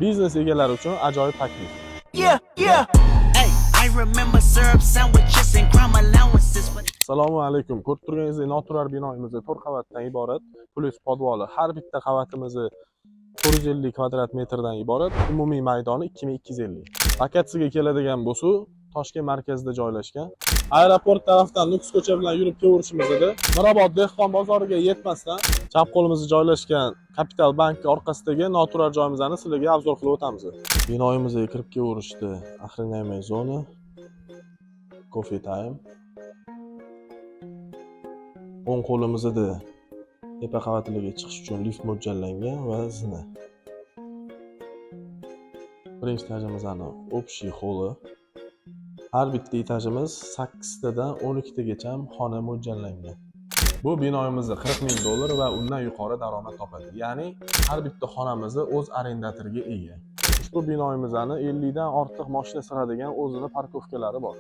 Biznes egalari uchun ajoyib taklif. Yeah. Hey, I remember syrup sandwiches and crime allowances. Assalomu alaykum. Ko'rib turganingizdek, noturar binoyimiz 4 qavatdan iborat, plus podvoli. Har bitta qavatimiz 450 kvadrat metrdan iborat. Umumiy maydoni 2250. Lokatsiyaga keladigan bo'lsa, Toshkent markazida joylashgan. Aeroport tarafdan Nukus ko'cha bilan yurib kelavurishimiz edi. Mirobod dehqon bozoriga yetmasdan chap qo'limizda joylashgan Kapital Bank orqasidagi noturar joyimizni sizlarga obzor qilib o'tamiz. Binoyimizga kirib kelavurishdi. Охраняемая zona, coffee time. O'ng qo'limizda tepa qavatlarga chiqish uchun lift mo'ljallangan va zina. Birinchi etajimizning общий holi. Har bitta etajimiz 8 tadan 12 tagacha xona mo'ljallangan. Bu binoyimizda $40,000 va undan yuqori daromad topadi. Ya'ni har bitta xonamiz o'z arendatoriga ega. Ushbu binoyimizning 50 dan ortiq mashina sig'adigan o'zini parkovkalari bor.